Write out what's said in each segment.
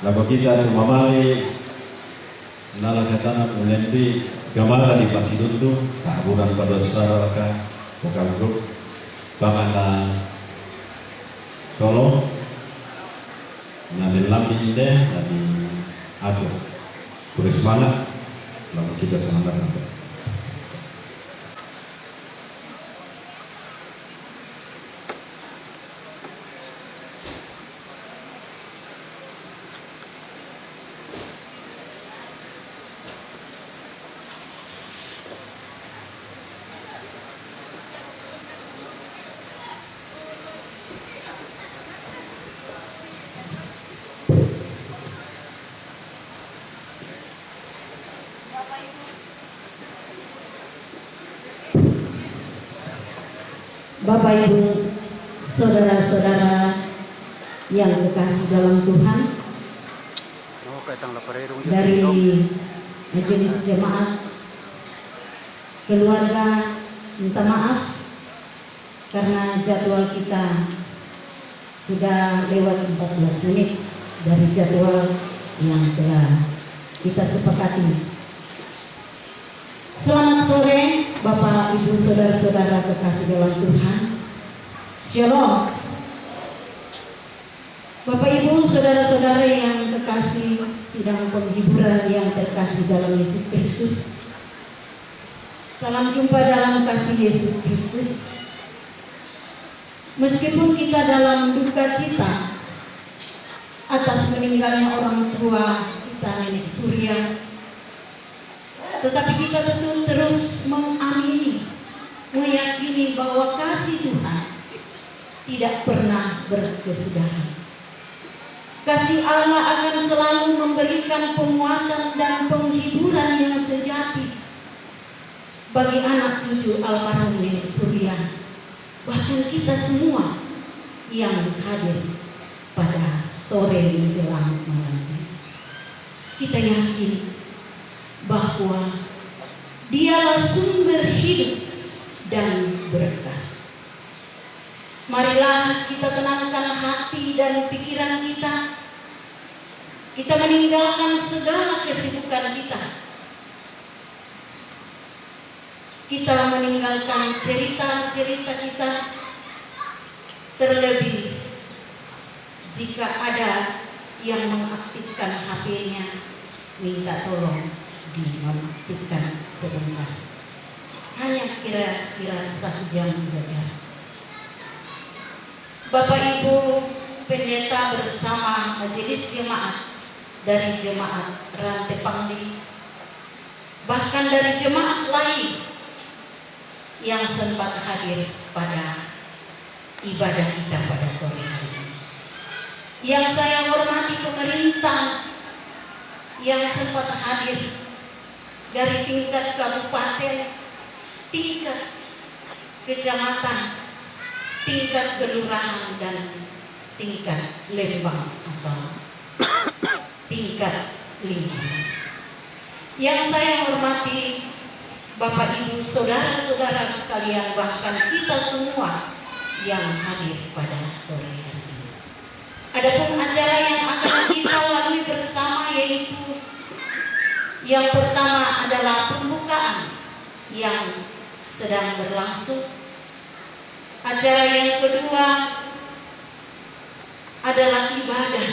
Lalu kita memali nalakatana ulembi gamara di Pasidundu saburan pada saudara vokal grup Bangana Solo Nabi Lambi Inde Nabi Ado Turis Mana lalu kita semangat sampai Bapak Ibu, saudara-saudara yang kekasih dalam Tuhan, dari majelis jemaat, keluarga, minta maaf karena jadwal kita sudah lewat 14 menit dari jadwal yang telah kita sepakati. Selamat sore Bapak, Ibu, saudara-saudara kekasih dalam Tuhan. Shalom. Bapak, Ibu, saudara-saudara yang kekasih sidang penghiburan yang terkasih dalam Yesus Kristus. Salam jumpa dalam kasih Yesus Kristus. Meskipun kita dalam duka cita atas meninggalnya orang tua kita, Nenek Surya, tetapi kita tentu terus mengamini, meyakini bahwa kasih Tuhan tidak pernah berkesudahan. Kasih Allah akan selalu memberikan penguatan dan penghiburan yang sejati bagi anak cucu almarhum Nenek Surya, bahkan kita semua yang hadir pada sore menjelang malam. Kita yakin bahwa Dialah sumber hidup dan berkah. Marilah kita tenangkan hati dan pikiran kita. Kita meninggalkan segala kesibukan kita. Kita meninggalkan cerita-cerita kita. Terlebih jika ada yang mengaktifkan HP-nya, minta tolong dinonaktifkan sebentar. Hanya kira-kira 1 jam saja. Bapak Ibu pendeta bersama majelis jemaat dari jemaat Rantepangli, bahkan dari jemaat lain yang sempat hadir pada ibadah kita pada sore hari ini. Yang saya hormati pemerintah yang sempat hadir dari tingkat kabupaten, tingkat kecamatan, tingkat kelurahan, dan tingkat lembang atau tingkat lingkungan. Yang saya hormati Bapak Ibu saudara-saudara sekalian, bahkan kita semua yang hadir pada sore hari ini. Adapun acara yang akan kita lalui bersama yaitu yang pertama adalah pembukaan yang sedang berlangsung. Acara yang kedua adalah ibadah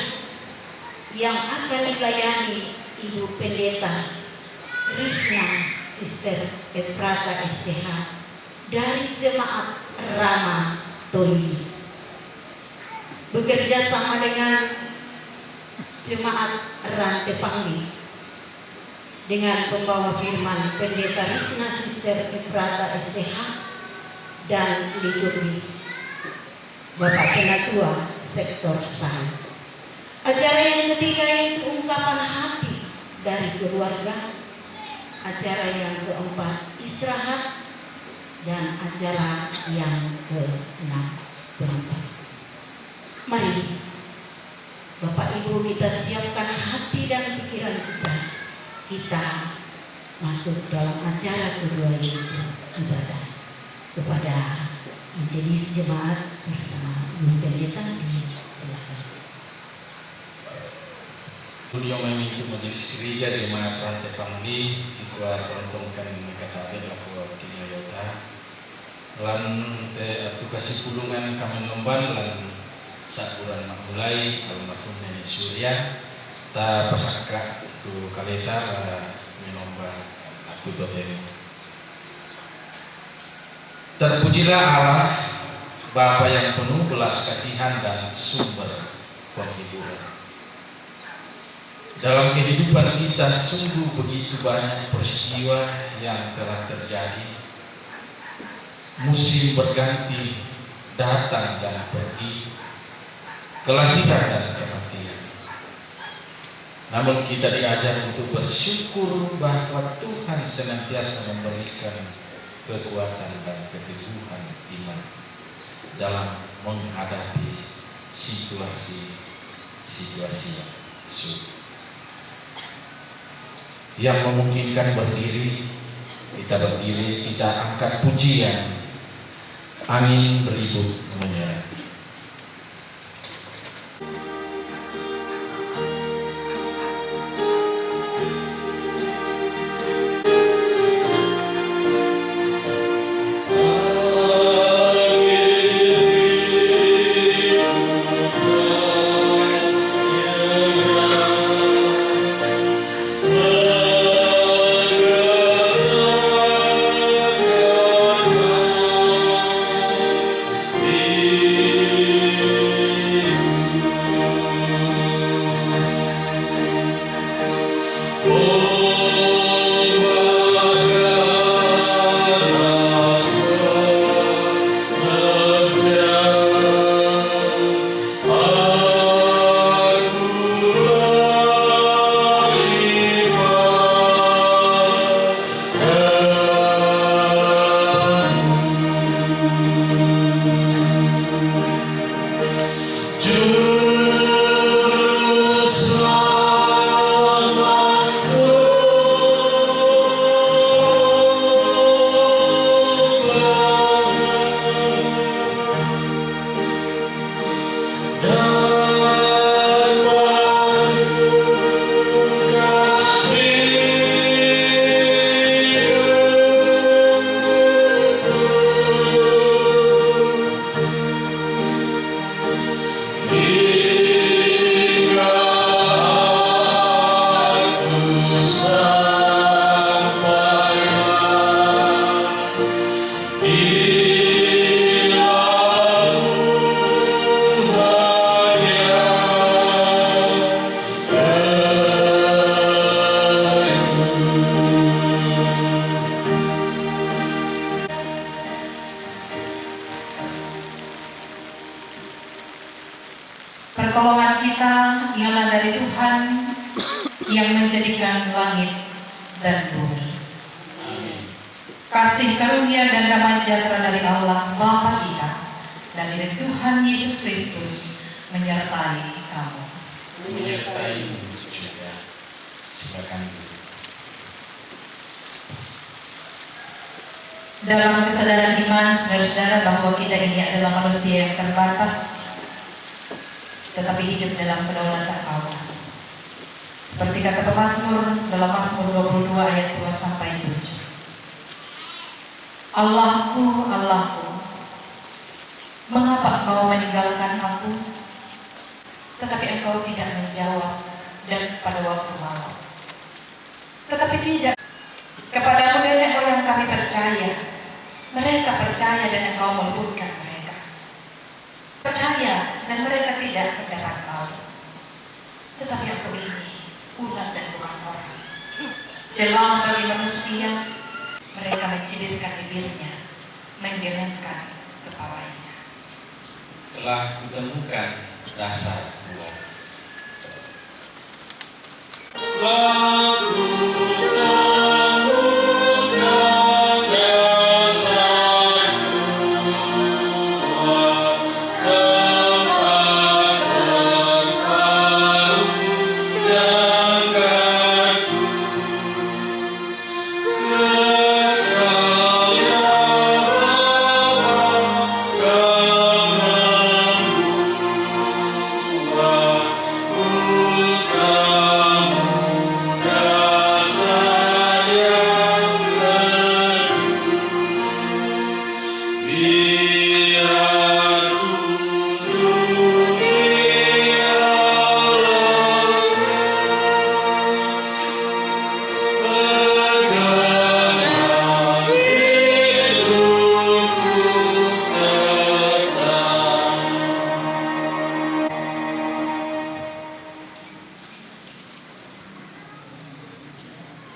yang akan dilayani Ibu Pendeta Risna Sister Efrata STH dari Jemaat Rama Toyi, bekerja sama dengan Jemaat Rantepangli dengan pembawa firman Pendeta Risna Sister Efrata STH dan liturgis Bapak Penatua Sektor San. Acara yang ketiga yaitu ungkapan hati dari keluarga. Acara yang keempat istirahat, dan acara yang ke-6 penutup. Mari Bapak Ibu kita siapkan hati dan pikiran kita. Kita masuk dalam acara kedua yaitu ibadah kepada majelis jemaat bersama Ibu Pendeta. Silakan. Beliau memimpin majelis gereja jemaat Rantai Pangdi ikut peruntukkan kata laku tiga yota lan tugas pulungan kami nomban lan sakuran mulai almarhum Nenek Surya ta pasakra itu kaleta menomba aku totem. Terpujilah Allah Bapa yang penuh belas kasihan dan sumber penghiburan. Dalam kehidupan kita sungguh begitu banyak peristiwa yang telah terjadi. Musim berganti, datang dan pergi, kelahiran dan kematian. Namun kita diajar untuk bersyukur bahwa Tuhan senantiasa memberikan kekuatan dan keteguhan iman dalam menghadapi situasi-situasi yang sulit. Yang memungkinkan kita berdiri, kita angkat pujian, angin beribut menyerang. Pertolongan kita ialah dari Tuhan yang menjadikan langit dan bumi. Kasih karunia dan damai sejahtera dari Allah Bapa kita dan dari Tuhan Yesus Kristus menyertai kamu. Menyertai juga. Silakan. Dalam kesadaran iman saudara-saudara bahwa kita ini adalah manusia yang terbatas, tetapi hidup dalam kedaulatan Allah. Seperti kata pemazmur dalam Mazmur 22 ayat 2 sampai 7. Allahku, Allahku, mengapa engkau meninggalkan aku? Tetapi engkau tidak menjawab dan pada waktu malam. Tetapi tidak, kepadamu nenek moyang kami percaya. Mereka percaya dan engkau meluputkan mereka. Percaya dan mereka tidak mendapat tahu. Tetapi aku ini ular dan bukan orang. Celah bagi manusia, mereka mencibirkan bibirnya, menggelengkan kepalanya. Telah kutemukan dasar buah. Oh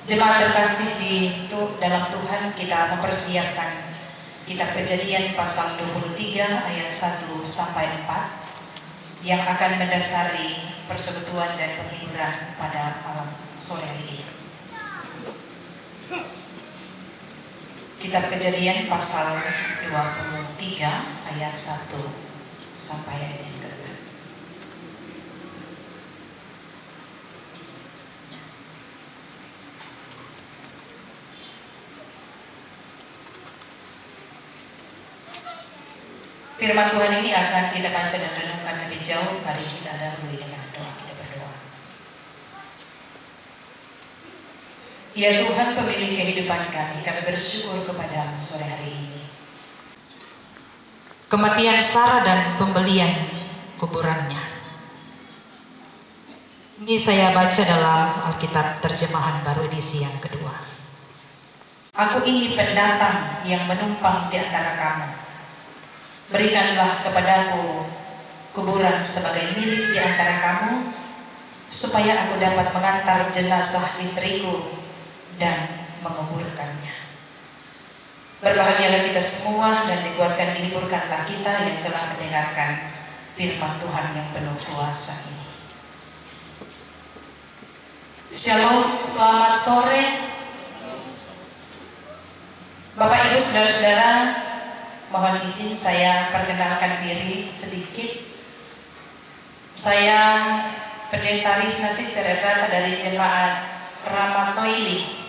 Jemaat terkasih dalam Tuhan, kita mempersiapkan kitab Kejadian pasal 23 ayat 1 sampai 4 yang akan mendasari persekutuan dan penghiburan pada malam sore hari ini. Kitab Kejadian pasal 23 ayat 1 sampai ayat yang ke-4. Firman Tuhan ini akan kita baca dan renungkan lebih jauh. Mari kita dahului dengan doa, kita berdoa. Ya Tuhan, pemilik kehidupan kami bersyukur kepada-Mu sore hari ini. Kematian Sarah dan pembelian kuburannya. Ini saya baca dalam Alkitab terjemahan baru edisi yang kedua. Aku ini pendatang yang menumpang di antara kamu. Berikanlah kepadaku kuburan sebagai milik di antara kamu, supaya aku dapat mengantar jenazah istriku dan menguburkannya. Berbahagialah kita semua dan dikuatkan dihiburkanlah kita yang telah mendengarkan firman Tuhan yang penuh kuasa ini. Shalom, selamat sore Bapak Ibu Saudara-saudara. Mohon izin saya perkenalkan diri sedikit. Saya Pendeta Risna Sister Efrata dari Jemaat Ramatoili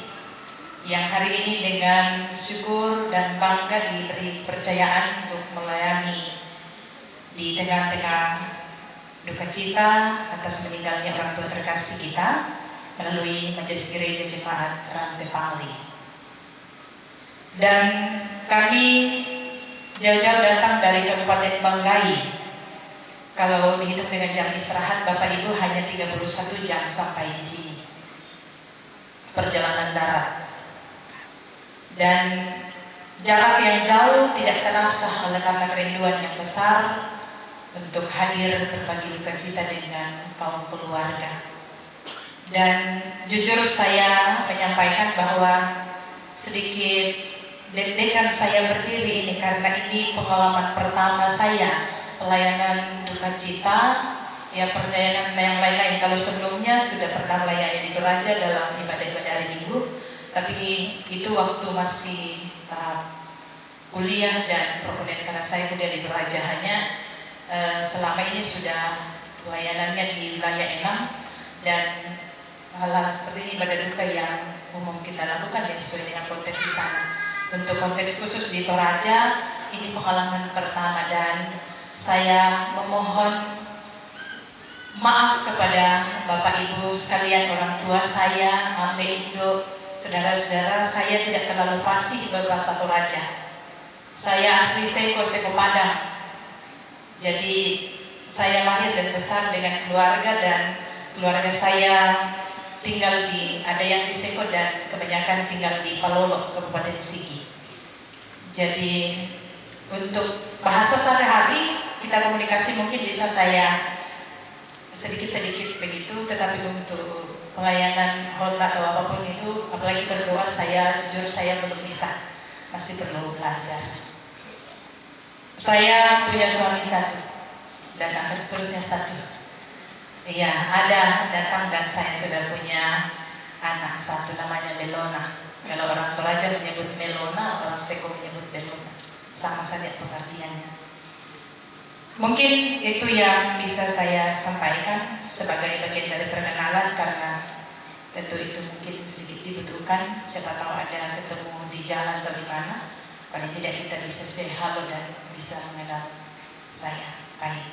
yang hari ini dengan syukur dan bangga diberi kepercayaan untuk melayani di tengah-tengah duka cita atas meninggalnya orang tua terkasih kita melalui Majelis Gereja Jemaat Rantai Pali. Dan kami jauh-jauh datang dari Kabupaten Banggai. Kalau dihitung dengan jam istirahat Bapak Ibu hanya 31 jam sampai di sini. Perjalanan darat. Dan jarak yang jauh tidak terasa oleh karena kerinduan yang besar untuk hadir berbagi duka cita dengan kaum keluarga. Dan jujur saya menyampaikan bahwa sedikit deg-degan saya berdiri ini karena ini pengalaman pertama saya pelayanan duka cita, ya pelayanan yang lain-lain. Kalau sebelumnya sudah pernah melayani di Toraja dalam ibadah-ibadah hari Minggu, tapi itu waktu masih tahap kuliah dan kemudian karena saya kuliah di Toraja hanya selama ini sudah pelayanannya di wilayah Enam dan hal-hal seperti ibadah duka yang umum kita lakukan ya sesuai dengan konteks di sana. Untuk konteks khusus di Toraja, ini pengalaman pertama dan saya memohon maaf kepada Bapak Ibu sekalian, orang tua saya, Ambe Indo, saudara-saudara, saya tidak terlalu fasih berbahasa Toraja. Saya asli Seko Padang. Jadi saya lahir dan besar dengan keluarga dan keluarga saya tinggal ada yang di Seko dan kebanyakan tinggal di Palolo, Kabupaten Sigi. Jadi untuk bahasa sehari-hari kita komunikasi mungkin bisa saya sedikit-sedikit begitu, tetapi untuk pelayanan khotbah atau apapun itu, apalagi berdoa, saya jujur saya belum bisa, masih perlu belajar. Saya punya suami satu dan akan seterusnya satu. Iya, ada datang dan saya sudah punya anak satu namanya Belona. Kalau orang Toraja menyebut Melona, orang Seko menyebut Belona. Sama saja pengertiannya. Mungkin itu yang bisa saya sampaikan sebagai bagian dari perkenalan karena tentu itu mungkin sedikit dibutuhkan. Siapa tahu ada ketemu di jalan atau di mana, paling tidak kita bisa say halo dan bisa mengenal saya baik.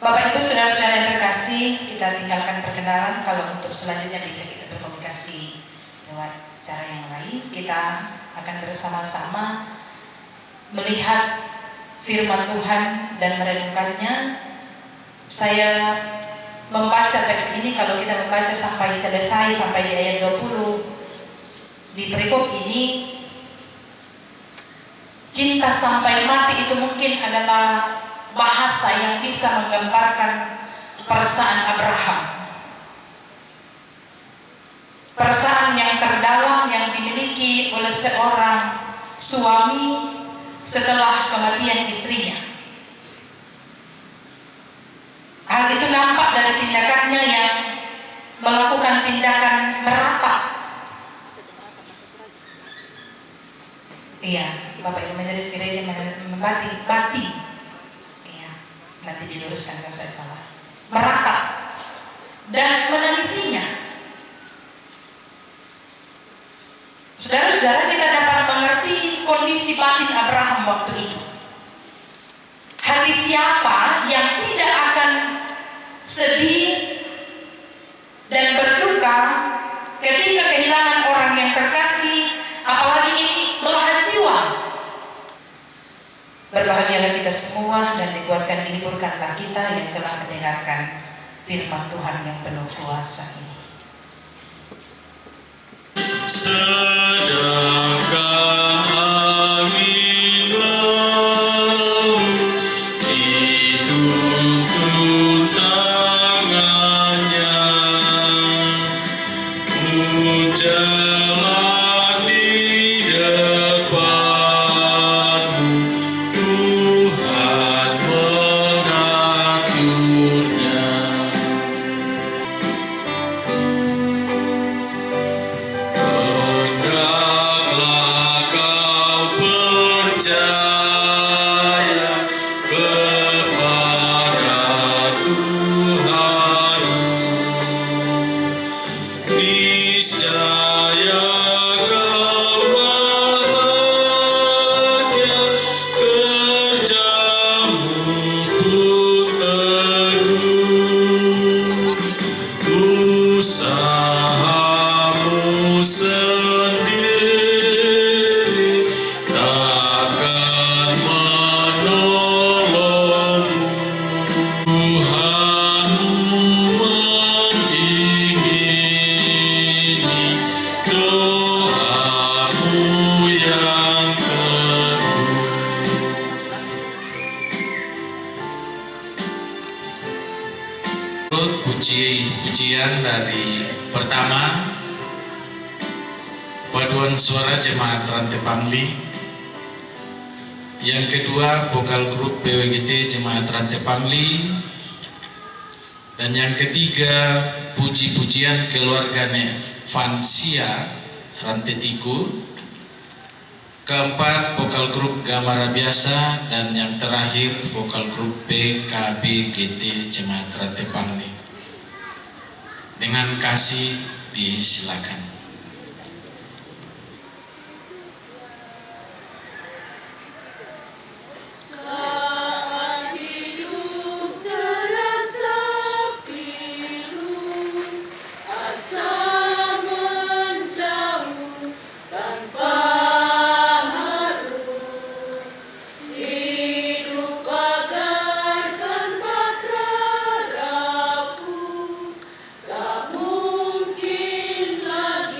Bapak Ibu saudara-saudara yang terkasih, kita tinggalkan perkenalan. Kalau untuk selanjutnya bisa kita berkomunikasi lewat cara yang lain. Kita akan bersama-sama melihat firman Tuhan dan merenungkannya. Saya membaca teks ini, kalau kita membaca sampai selesai, sampai di ayat 20 di perikop ini, cinta sampai mati itu mungkin adalah bahasa yang bisa menggambarkan perasaan Abraham. perasaan yang terdalam yang dimiliki oleh seorang suami setelah kematian istrinya. Hal itu nampak dari tindakannya yang melakukan tindakan meratap. Iya, Bapak Ibu Majelis Gereja membati. Iya, nanti diluruskan kalau saya salah. Meratap dan menangisinya. Saudara-saudara, kita dapat mengerti kondisi batin Abraham waktu itu. Hati siapa yang tidak akan sedih dan berduka ketika kehilangan orang yang terkasih, apalagi ini belahan jiwa. Berbahagialah kita semua dan dikuatkan, dihiburkanlah kita yang telah mendengarkan firman Tuhan yang penuh kuasa ini. Sedangkan angin lalu dituntun tangannya, jalan di depanmu, Tuhan mengaturnya. Hendaklah kau percaya kepada Tuhanmu, niscaya kau bahagia, kerjamu pun teguh, usahamu sendiri takkan menolongmu. Tuhanmu mengingini doamu yang teguh. Pujian dari pertama paduan suara jemaat Rantai Pangli, yang kedua vokal grup PWGT jemaat Rantai Pangli, dan yang ketiga puji-pujian keluarga Vansia Rantai Tiku, keempat vokal grup Gamara Biasa, dan yang terakhir vokal grup PKBGT jemaat Rantai Pangli. Dengan kasih disilakan. Mungkin lagi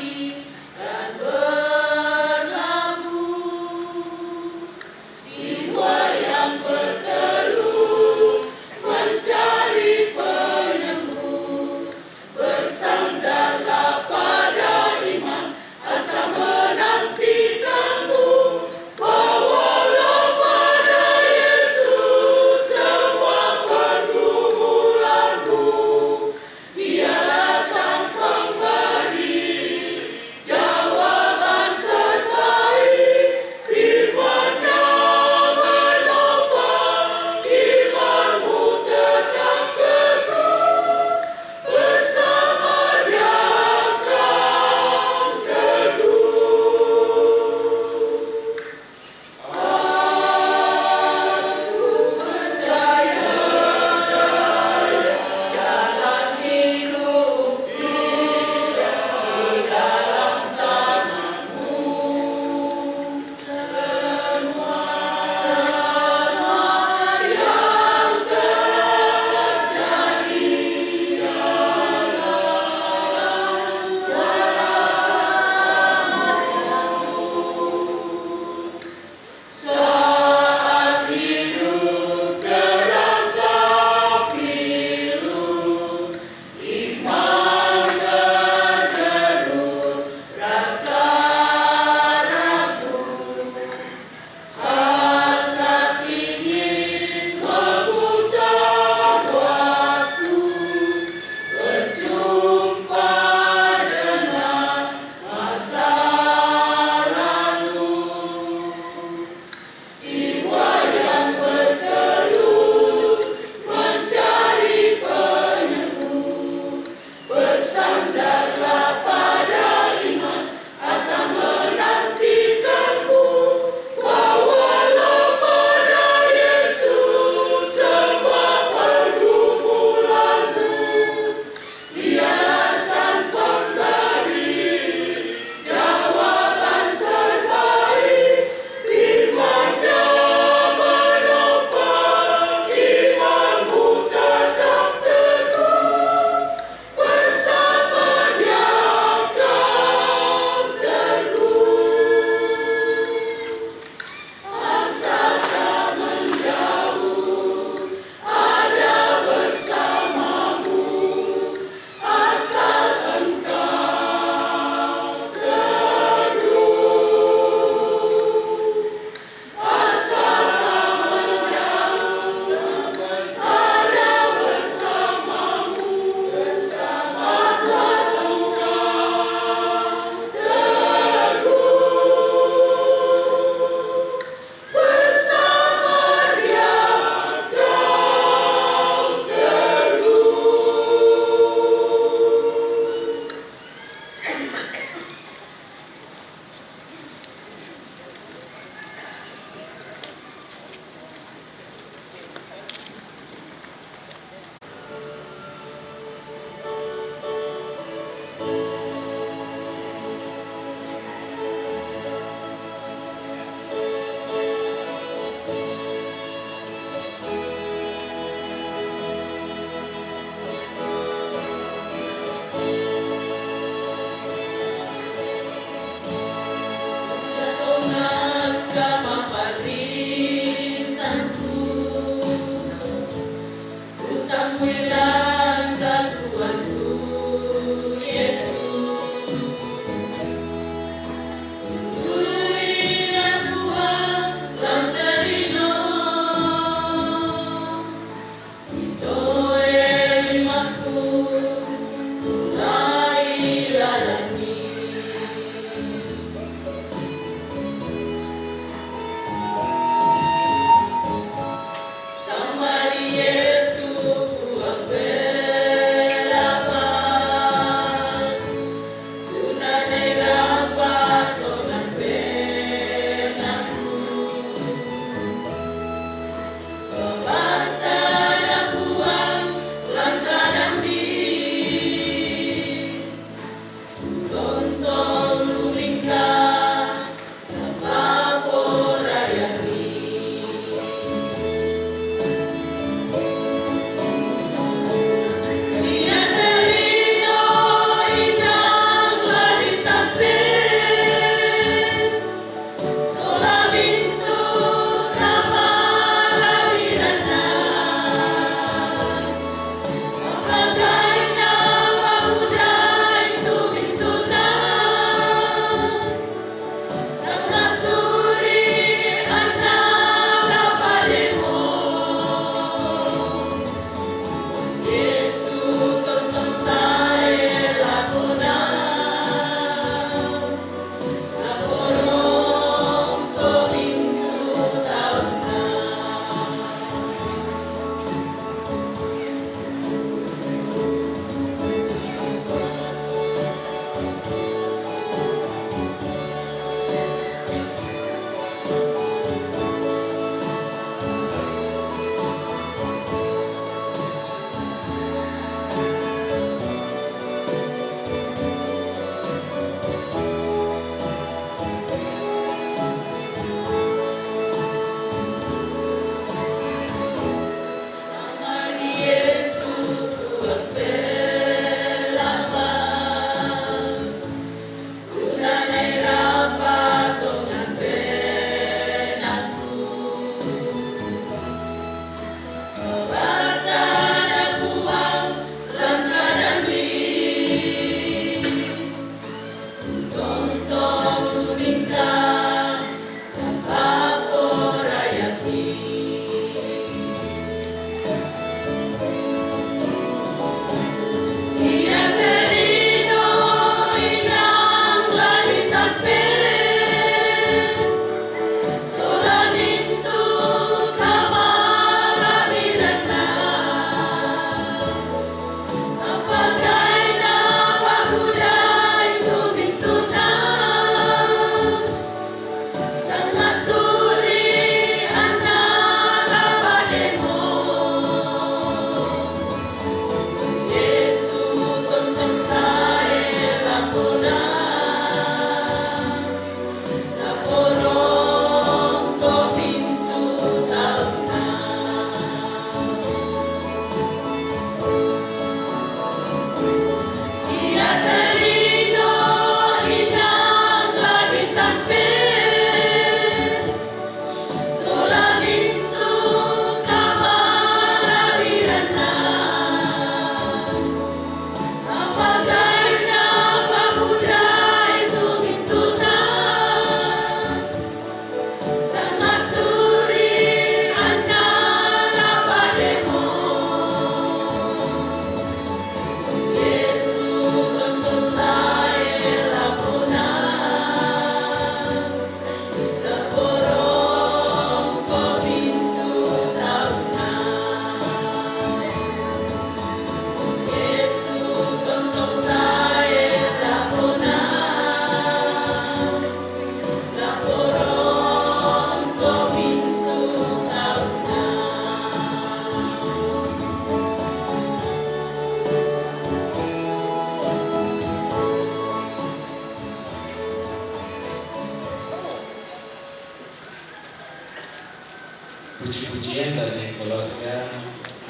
Puji-pujian dari keluarga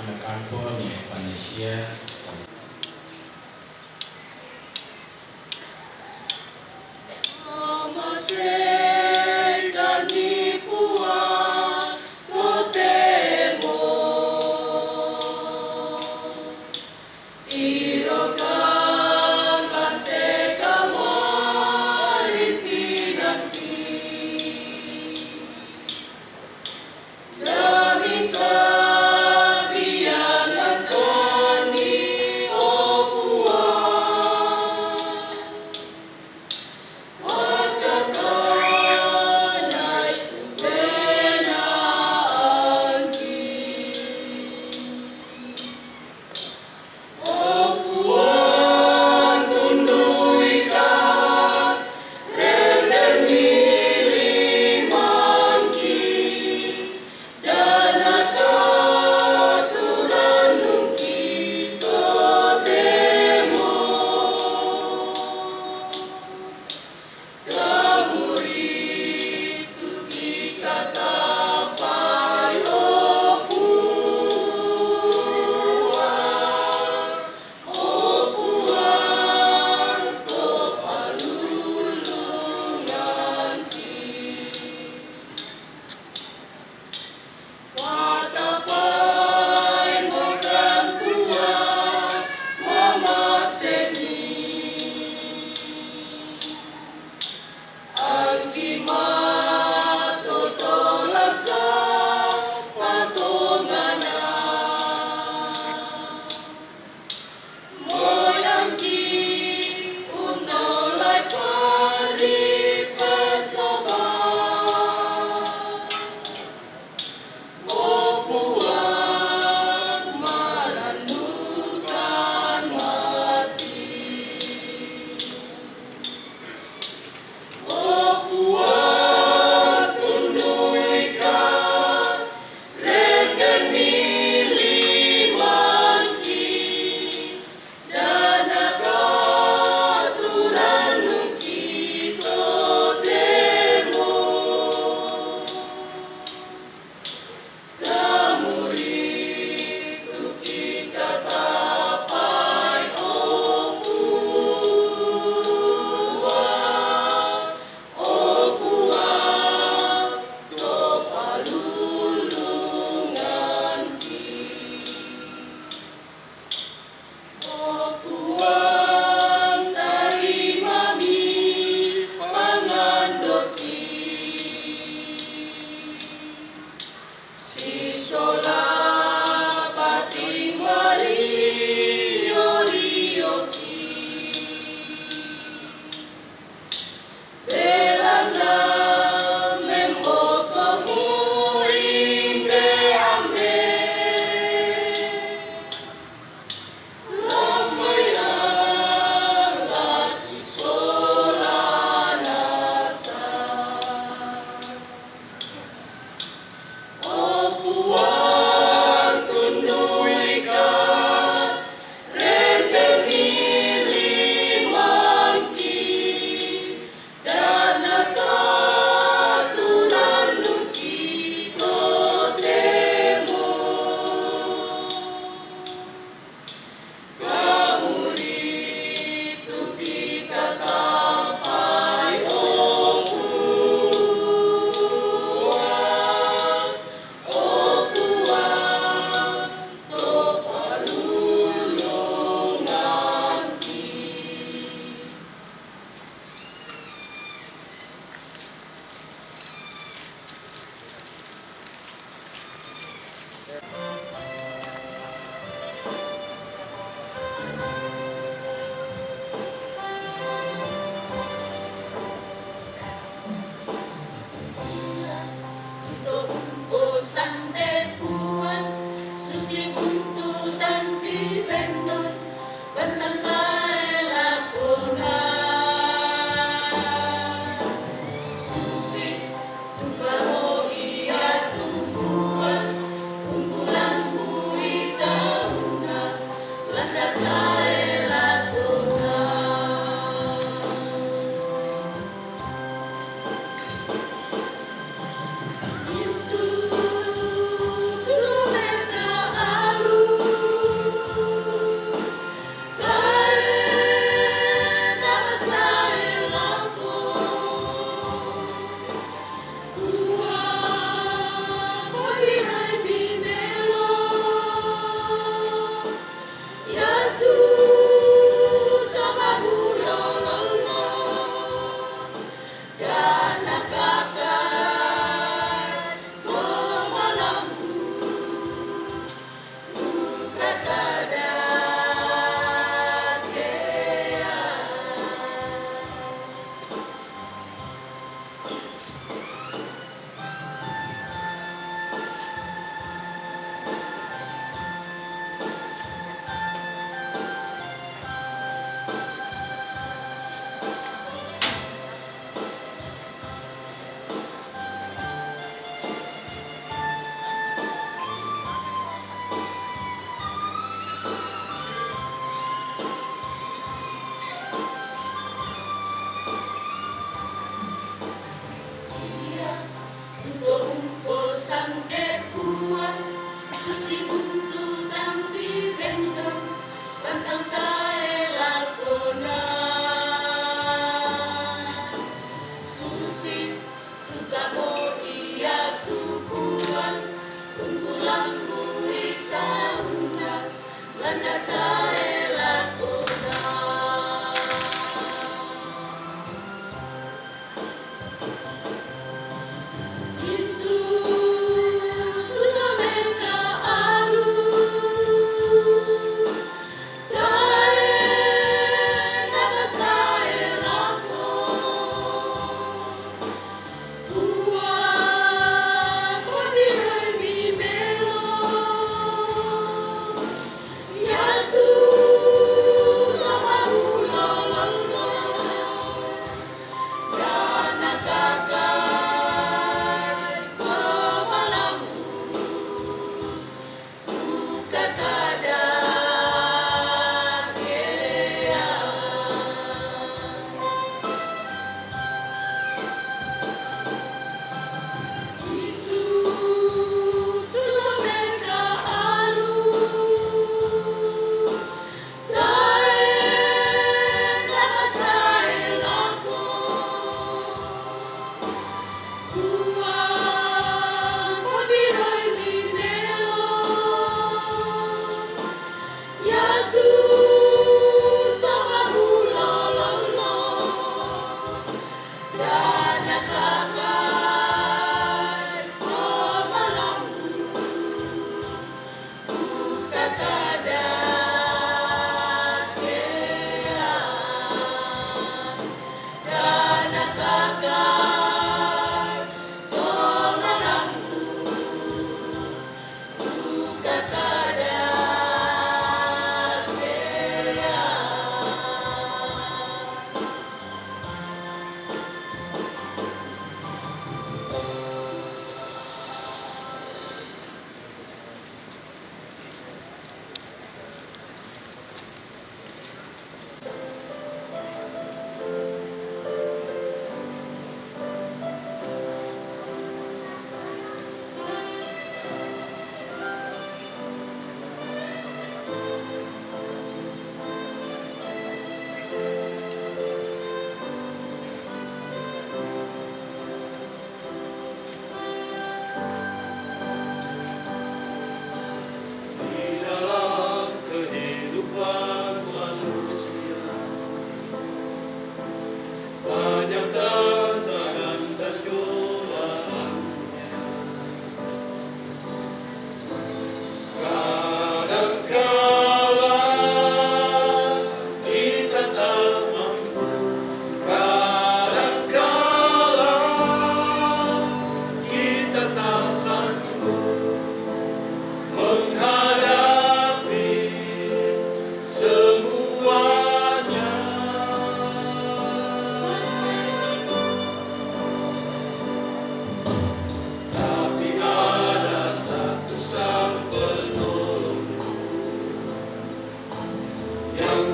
anak kampung ya Panesia.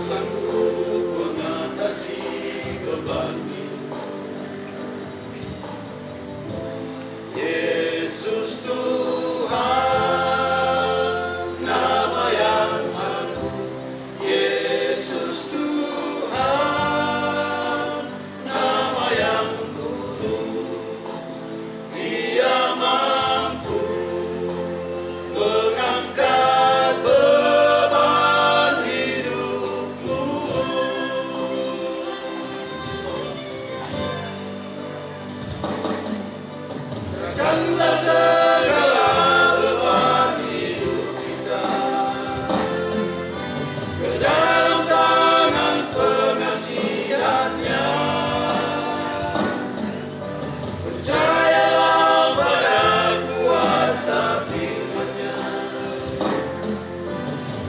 sanggup mengatasi beban hidup. Yesus Tuhan, nama yang agung. Yesus Tuhan, nama yang kudus. Dia mampu mengangkat beban hidupmu. Serahkanlah segala beban hidup kita ke dalam tangan pengasihan-Nya. Percayalah pada kuasa firman-Nya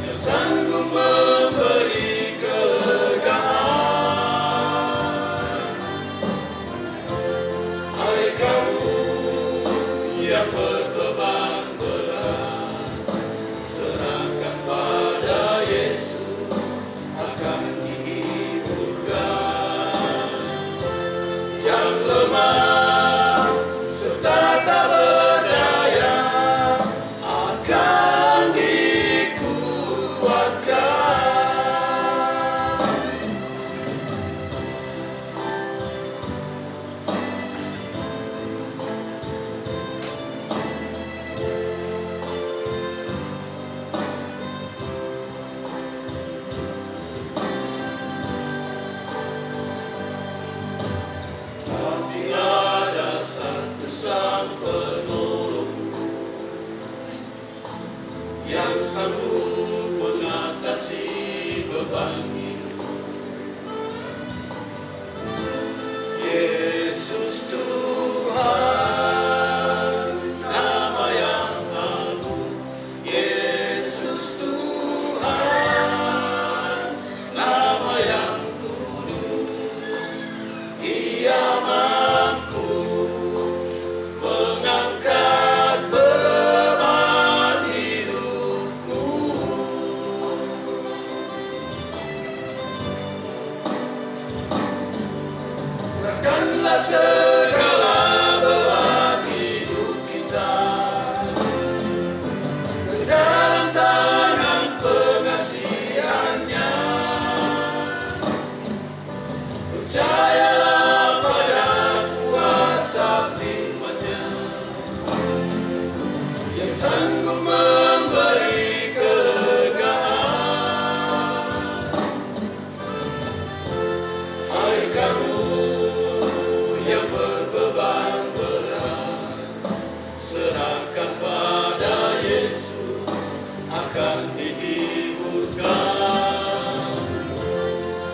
yang sanggup memberi kelegaan. Hai kamu yang berbeban berat, serahkan pada Yesus, akan dihiburkan. Yang lemah serta tak berdaya akan dikuatkan. Tapi ada satu sang penolong yang sanggup mengatasi beban hidup. Yesus Tuhan, nama yang agung. Yesus Tuhan, nama yang kudus. Dia mampu mengangkat beban hidupmu. Serahkanlah segala beban hidup kita ke dalam tangan pengasihan-Nya. Percayalah pada kuasa firman-Nya yang sanggup memberi kelegaan. Hai kamu yang berbeban berat, serahkan pada Yesus, akan dihiburkan.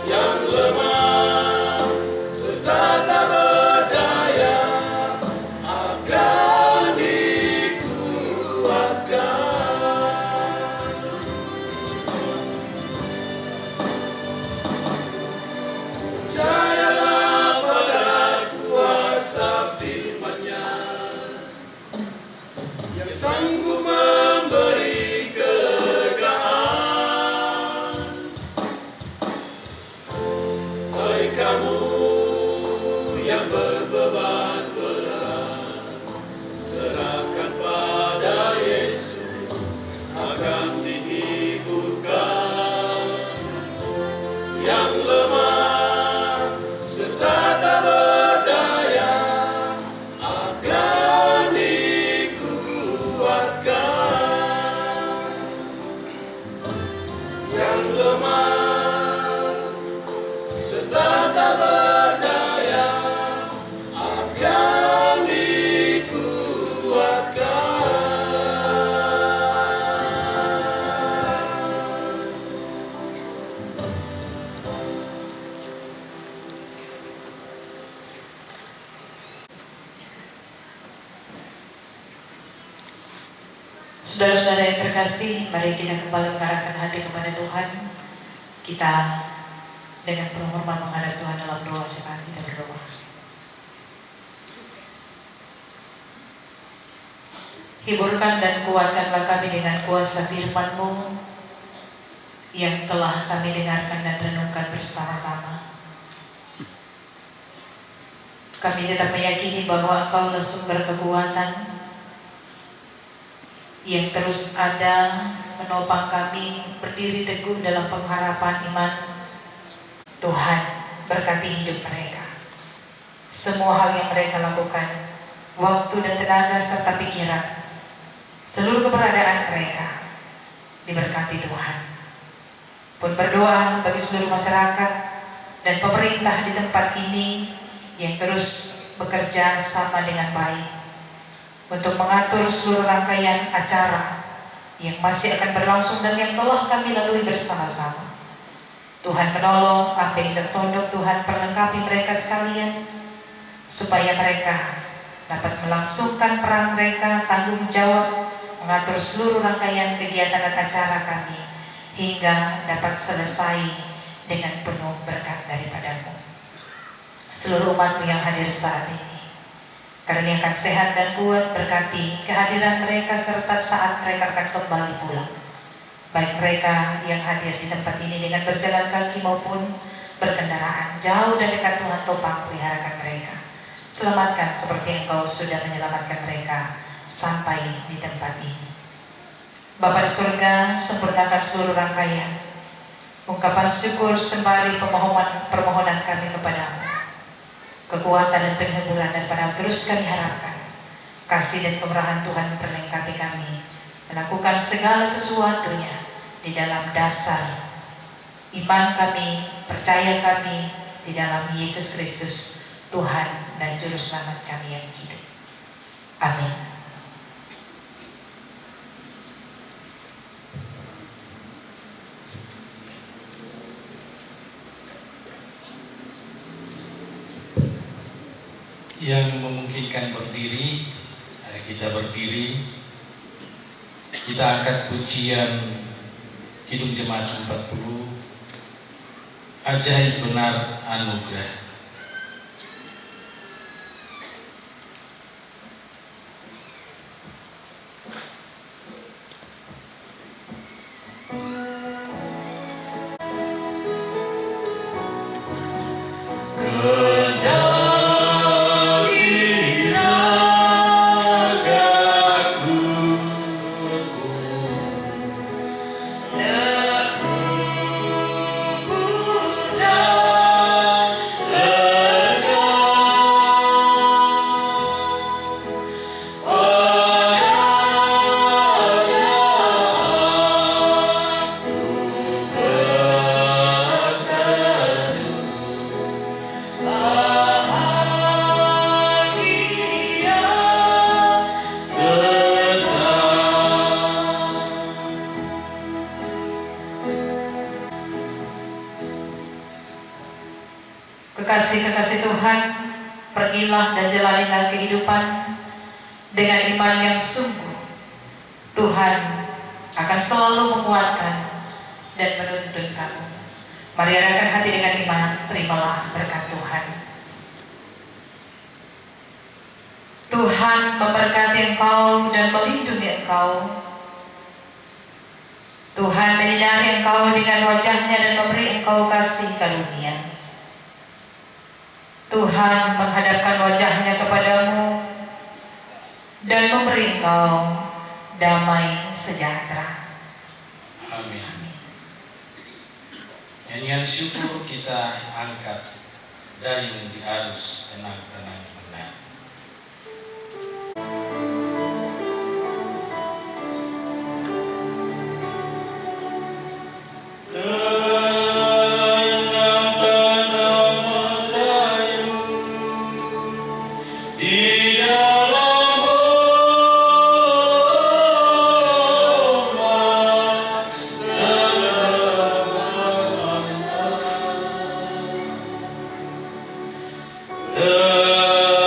Yang lemah serta tak berdaya akan dikuatkan. Percayalah pada kuasa firman-Nya yang sanggup memberi kelegaan. Hai kamu yang berbeban berat, serahkan pada Yesus, akan dihiburkan. Yang lemah serta tak berdaya akan dikuatkan. Yang lemah serta tak berdaya akan dikuatkan. Saudara-saudara yang terkasih, mari kita kembali mengarahkan hati kepada Tuhan. Kita dengan penuh hormat menghadap Tuhan dalam doa. Sekarang kita berdoa. Hiburkan dan kuatkanlah kami dengan kuasa firman-Mu, yang telah kami dengarkan dan renungkan bersama-sama. Kami tetap meyakini bahwa Engkau adalah sumber kekuatan yang terus ada menopang kami berdiri teguh dalam pengharapan iman. Tuhan, berkati hidup mereka. Semua hal yang mereka lakukan, waktu dan tenaga serta pikiran, seluruh keberadaan mereka diberkati Tuhan. Pun berdoa bagi seluruh masyarakat dan pemerintah di tempat ini yang terus bekerja sama dengan baik untuk mengatur seluruh rangkaian acara yang masih akan berlangsung dan yang telah kami lalui bersama-sama. Tuhan menolong, amping dan tondok Tuhan perlengkapi mereka sekalian, supaya mereka dapat melangsungkan peran mereka, tanggung jawab, mengatur seluruh rangkaian kegiatan dan acara kami, hingga dapat selesai dengan penuh berkat daripada-Mu. Seluruh umat-Mu yang hadir saat ini, karuniakan sehat dan kuat, berkati kehadiran mereka serta saat mereka akan kembali pulang. Baik mereka yang hadir di tempat ini dengan berjalan kaki maupun berkendaraan, jauh dan dekat, Tuhan topang peliharakan mereka. Selamatkan seperti Engkau sudah menyelamatkan mereka sampai di tempat ini. Bapa di surga, sempurnakan seluruh rangkaian ungkapan syukur sembari permohonan kami kepadamu. Kekuatan dan penghiburan dan pada terus kami harapkan. Kasih dan kemurahan Tuhan memperlengkapi kami melakukan segala sesuatunya di dalam dasar iman kami, percaya kami di dalam Yesus Kristus, Tuhan dan Juru Selamat kami yang hidup. Amin. Yang memungkinkan berdiri, mari kita berdiri. Kita angkat pujian Kidung Jemaat 40, Ajaib Benar Anugerah. Kekasih-kekasih Tuhan, pergilah dan jalanilah kehidupan dengan iman yang sungguh. Tuhan akan selalu menguatkan dan menuntun kamu. Mari arahkan hati dengan iman, terimalah berkat Tuhan. Tuhan memberkati engkau dan melindungi engkau. Tuhan menyinari engkau dengan wajahnya dan memberi engkau kasih karunia. Tuhan menghadapkan wajahnya kepadamu dan memberi engkau damai sejahtera. Amin. Nyanyian syukur kita angkat, dayung di arus tenang-tenang benar. The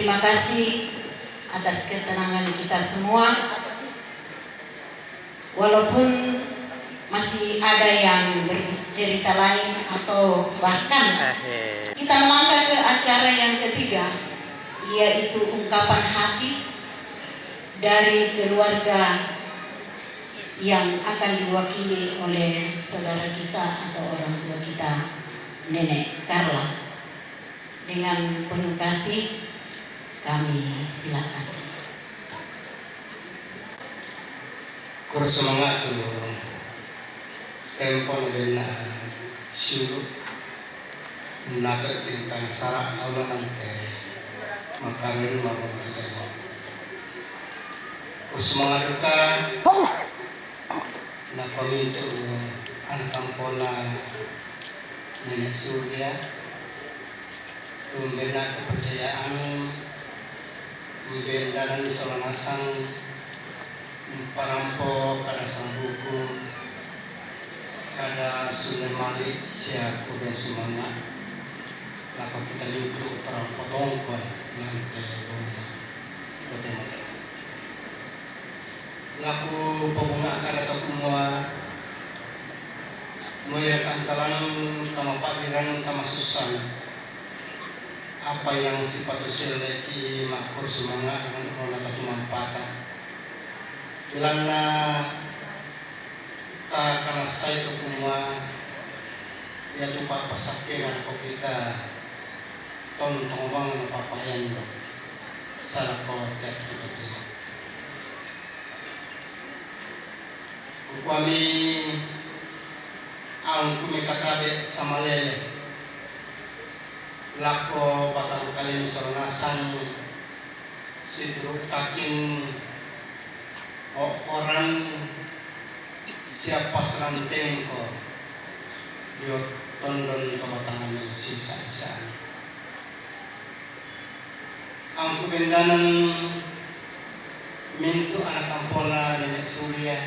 Terima kasih atas ketenangan kita semua. Walaupun masih ada yang bercerita lain atau bahkan kita melangkah ke acara yang ketiga, yaitu ungkapan hati dari keluarga yang akan diwakili oleh saudara kita atau orang tua kita, Nenek Carla. Dengan penuh kasih kami silakan. Kurso mga to tempo na siyuro nakatingkang sa aula ng makarin mabuti tayo. Kurso mga duka na paminto ang kampo na Nenek Surya tumbena kepercayaan membendaran solanasang parampo kada sang buku kada Sunan Malik siya kuben sumanga lako kita mintu parampo tongkon lante bunga kote mata laku pabunga kada takumwa muir kantalan kama pagiran kama susan apa yang sifat usil ki makur sumanga dengan orang tatu mampata bilang na ta kana say to kumwa ya tupa pasake na ko kita ton tongwang na papayan do sa ko tek to kita kami ang kumikatabe sa malele lako batang kalim saranasan sidruk takin o koran siapa seranteng ko diot tondon kabatangan ni sisa-sisa ang kubendanan mintu anak kampola Nenek Surya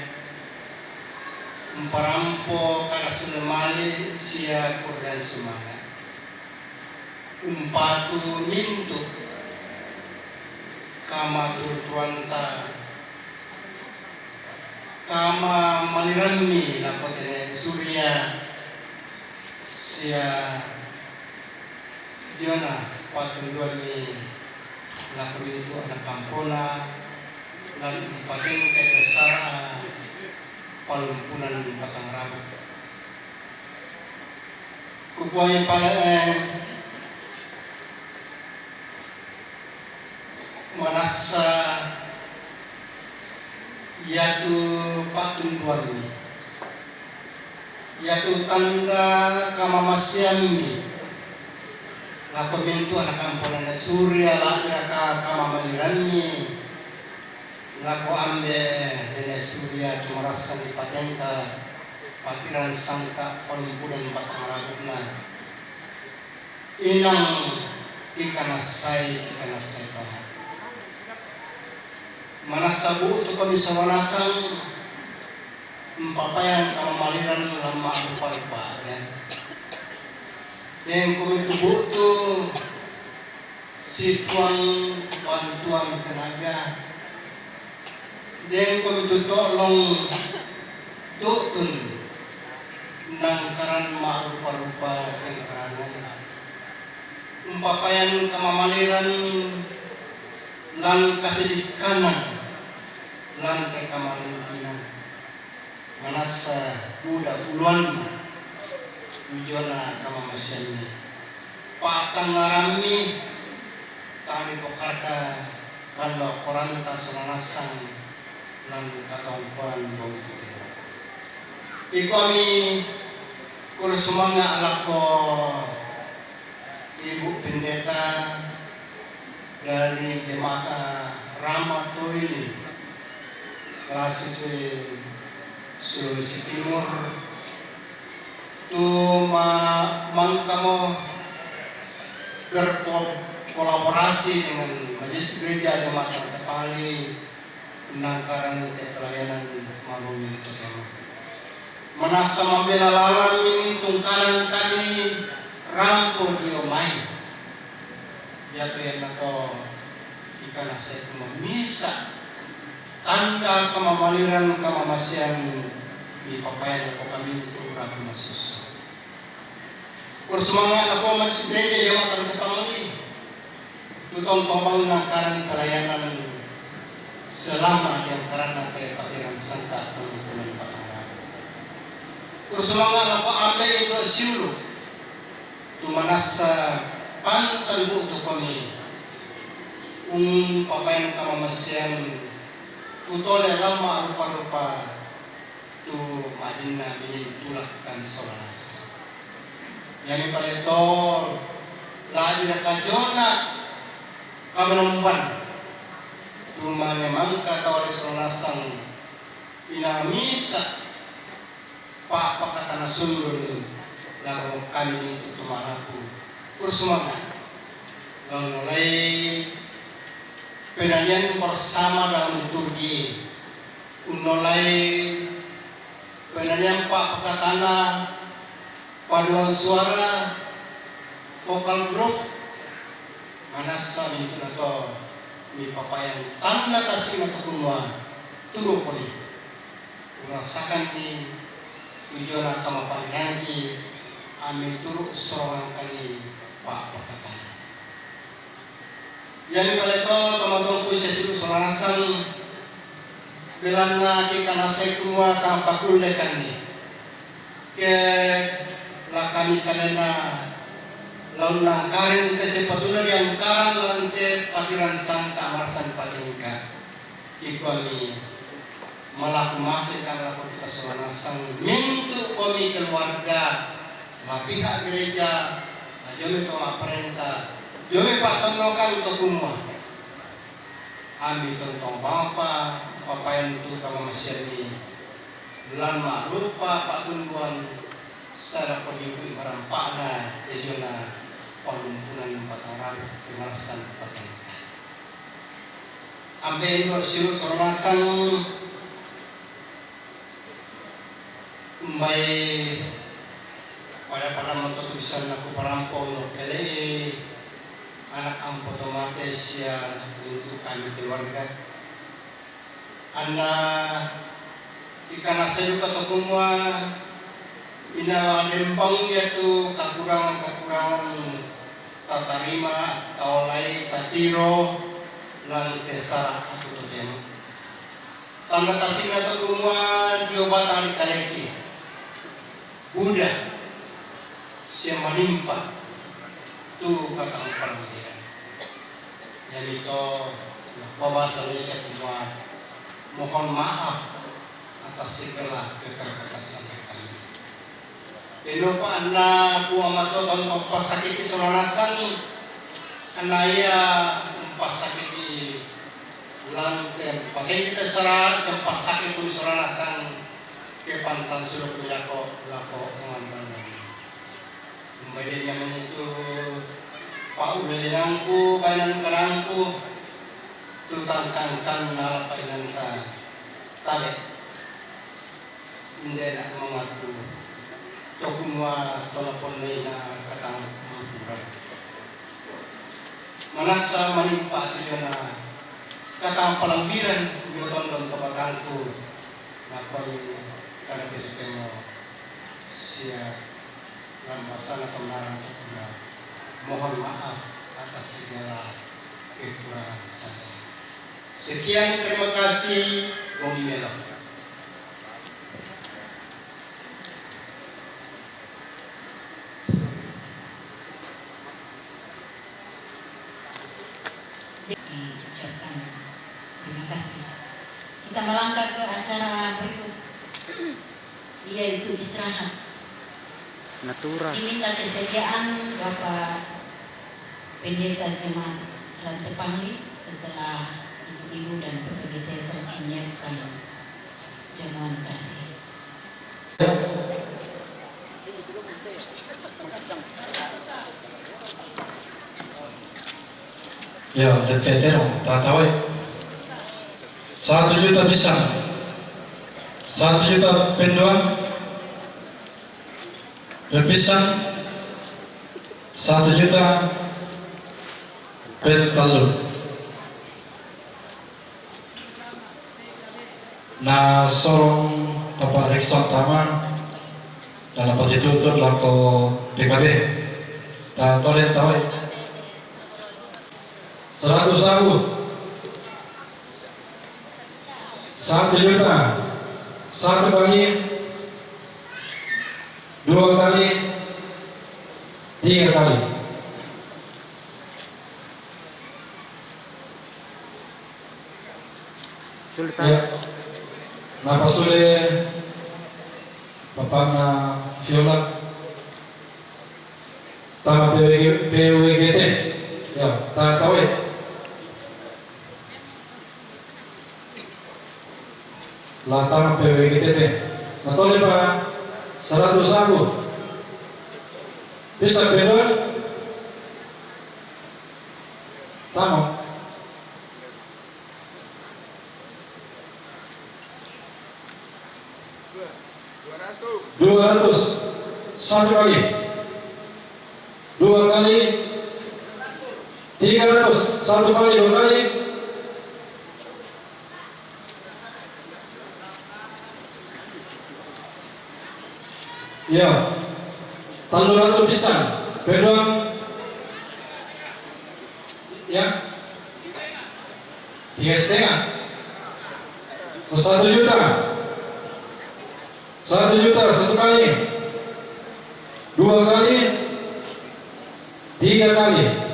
Mparampo kada Sulemali sia kurdan sumanga umpatu mintu kama turtuanta kama maliranmi lako Nenek Surya sia diona patunduan mi lako mintu anak kampona lan pating kay dasara palumpunan patang rabu kukuangin pala manasa yaitu patunduan mi yaitu tanda kamamasyami lako mintu anak kampona Nenek Surya lakira ka kamamaliran mi lako ambe Nenek Surya tumarasa di patengka patiran sangka palumpunan patang rabukna inang ikanasay kama manasabu tu kami sawanasang papayan kamamaliran lama rupa-rupa yang kami tubuh tu si tuang bantuan tenaga dan kami tu tolong tutun nangkaran rupa-rupa yang karangan papayan kamamaliran lan kasidik kanan lantai kamarintinan manasa budak puluhan tujuan kama masyani patang ngarami tang ani pokarka kalau koranta sonanasang lan katong koran bong itu. Iko ami kurusumanga alako Ibu Pendeta dari Jemaat Rama Toili Klasis Sulawesi Timur tu mangkamo berkolaborasi dengan Majelis Gereja Jemaat Tepali penangkaran pelayanan Malui itu manasa membela lawan ini tungkanan kami rampo dio mai ya yang nato ikan nasi memisa tanda kemamaliran kemamasian di papayan atau kami itu ragu masih susah kursumangan aku masih gereja jemaat tertepamali tutong tomang nakaran pelayanan selama yang karena patiran sangka pengukulan patang kursumangan aku ambil itu siulu tu manasa pantan bu tu kami papayan kamamasian tutole lama rupa-rupa tu madina minin tulakkan solanasa yami paletol lagi nakajona kamenomban tu manemangka tawali solanasang inamisa pakatana sundun lalu kami untuk tumarapu kursumangan lalu mulai penanyan bersama dalam liturgi unolai penanyan pak pakatana paduan suara vokal grup manasa mintu nato mi papayang tanda tasik nato kumwa tulu koni urasakan ni tujuan atau panggilanki ami turuk sorong kali pak pakatana yani paleto teman-teman puisi silu soranasang belana kita nasai kumwa tanpa kulekan ni ke lakami kalena launang karen te sepatuna yang karan lante patiran sangka amarasan patingka ikami malaku masih kan laku kita soranasang mintu kami keluarga la pihak gereja la jome toma perintah jome patondokan untuk kumwa ami tentang bapa papayan tu kama masyani lan lupa pak tunduan sara podibu marampana ejona palumpunan patangan pemarasan patangka ambe ndo siru soranasang umbai pada motor tu bisa aku parampau no kele anak ampo otomatis ya untuk kami keluarga anak ikan nasi juga tekumwa ina dempang yaitu kekurangan tatarima taolai tatiro lan tesara atau totem tanda tasina tekumwa diobatan kaleki Buddha siya manimpa tu kakang panggilan yang itu pabasa siya kumwa mohon maaf atas segala keterbatasan kami ino pa anna puamato tentang pasakiti soranasang anaya pasakiti lanten pakai kita sara sempasakit pun soranasang ke pantan suruh lako mengambil Badan yang itu Pak Ubelinangku, Bainan Kalangku, Tutangkan Nalapa Inanta, Tabet, Hindi na mengadu, Tokumwa Tolapon Nina Katang Mangkuran. Manasa manimpa itu na Katang Palambiran, Yotondon Kabagangku, Napoli Kada Pilipeno, Siya Lampasan atau melarang untuk mohon maaf atas segala kekurangan saya. Sekian, terima kasih. Bung Melo. Kita melangkah ke acara berikut, yaitu istirahat. Diminta kesediaan Bapak Pendeta Jemaat Rantai Pangli setelah ibu-ibu dan berbagai teater menyiapkan jamuan kasih. Ya, dan tetero, tatawai. 1 juta pisang, 1 juta penduan, berpisang, 1 juta pentalur. Nah, sorong Bapak Rikson Tama dalam pertitutur lako PKB. Tolong tawai. 100 sabu, 1 juta, 1 kali, 2 kali, 3 kali. Ya. Napa sudah Bapak na Viola Tama PWGT ya, tak tahu ya. Latang PWGT. Nah, tolong Pak 100 sabu. Bisa beda? Tamu. 200 1 kali, 2 kali, 300 1 kali, 2 kali, ya, talur atau pisang, pedang, ya, 3,5, 1 juta. 1 juta 1 kali, 2 kali, 3 kali.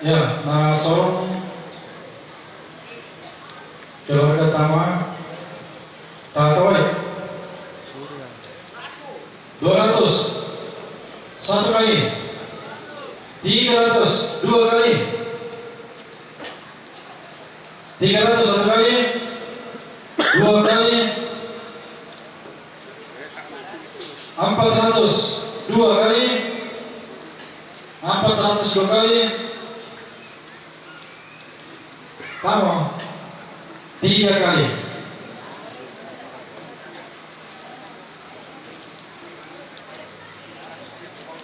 Ya, nah sorong keluarga Tama Tatoi 200 1 kali, 300 2 kali, 300 1 kali, 2 kali, 400 2 kali, 400 2 kali. Tamu 3 kali.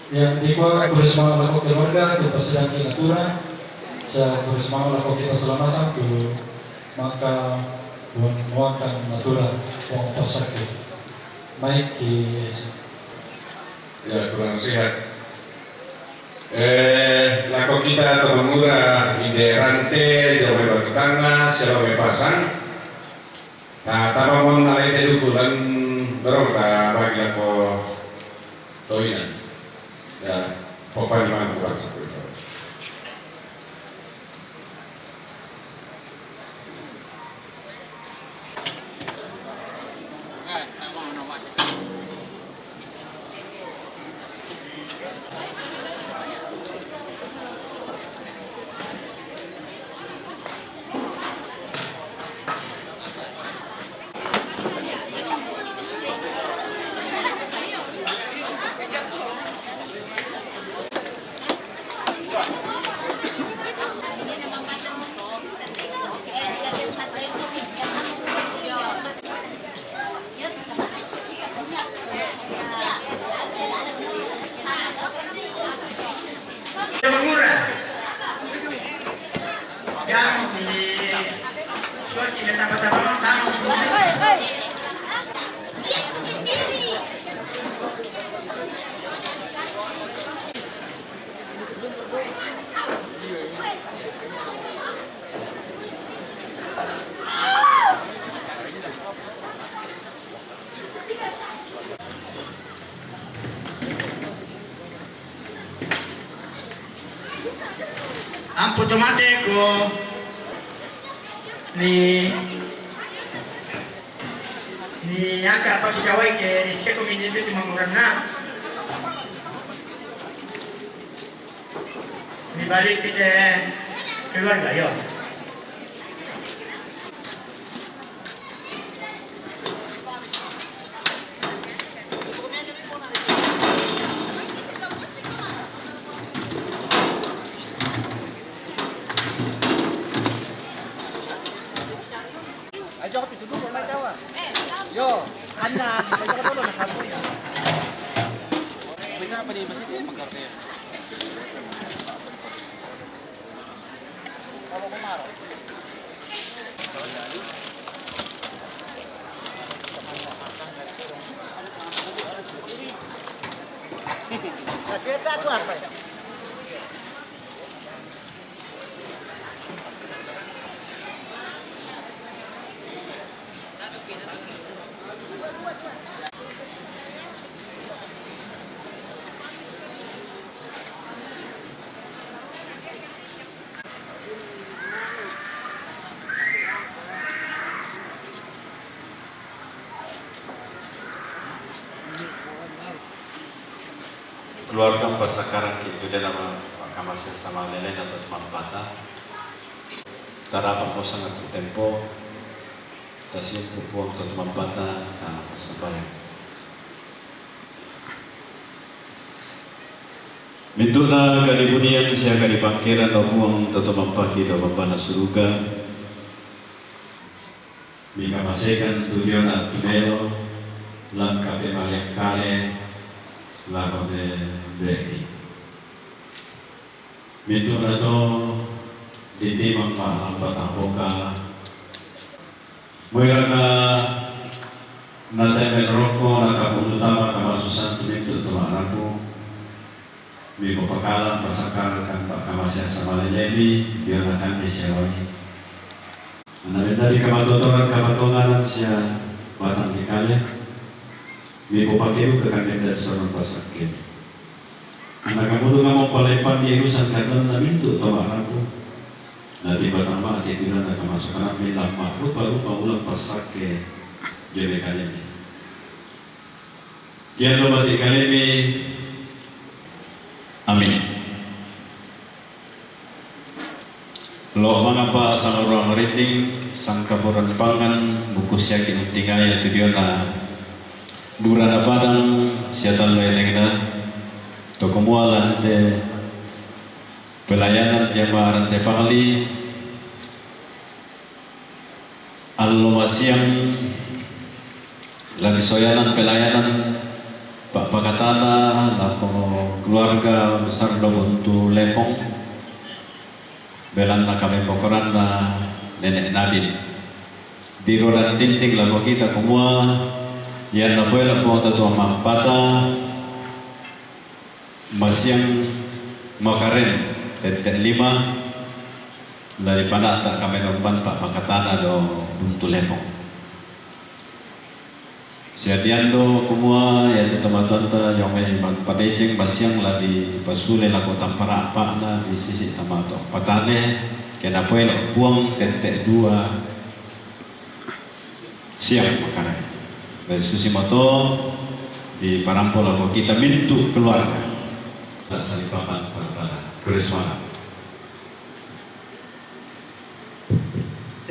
Yang dikwa kuris mau lakukan keluarga untuk persidangan natura. Saya kuris mau lakukan kita selama satu maka menguatkan natura uang persakit naik di ya kurang sehat. Lako kita Tomangura ide rantai jauh batu tangga selawe pasang tapa mon nalai te dukulan dorong ta bagi lako toinan ya popan man bukan seperti itu. ampo tomate ko ni aka pakikawai ke siya community di manguran na ni balik kita keluarga yo. Ayo kopi dulu kok naik Jawa. Yo, kanan, ayo dulu nak kamu. Mereka apa di masjid ini makarnya? Kalau kemarau. Kita tuh apa? Keluarga pasakarang itu dia nama kamasnya sama lele atau mampata. Tara apa sangat tempo. Tasih pupuang atau mampata sampai. Mintulah kalibunian siya kalipangkiran o buang atau mampaki do mampana suruga. Mikamasekan tujuan at pinelo lang kape malek kale lago de breki. Mintu na to diti ang patahoka. Muira ka natemen roko nakapulutama kamasusan tumintu tumaraku. Miko pakalang pasakal kan pak kamasya sama lelebi biar akan disewai. Anak dari kamatotoran siya batang dikale. Miko pakiru ke kami dari seorang pasakit. Anak kamu tuh kamu palepan di urusan kadang nabi itu tahu aku. Nanti batang mah hati bilang nak masuk anak milah makhluk baru ulang pasakit jadi kali ini. Kian lo mati kali ini. Amin. Lo mengapa sang orang merinding sang kaburan pangan buku siakin tingaya tu dia na. Durana padang siatan lo etengna tokomua lante pelayanan jemaah rante pangli allo masiang lagi soyanan pelayanan pak pakatana lako keluarga besar do untuk lepong belan na kami pokoran na nenek Nabil di roda tinting lako kita semua yan na po yung po ito mampata masyang makaren tete lima dari panata kami nomban pak pakatana do buntu lepong siadiando kumua ya teman-teman yang may magpadeceng masyang la di pasule la ko tampara pa na di sisi tamato patane kena po yung buang tete dua siang makanan dari Susimoto di Parampol ako kita mintu keluarga. Salipapan para Kurismana.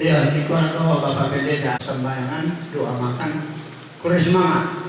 Iya, di kuala Bapak Pendeta sembayangan doa makan Kurismana.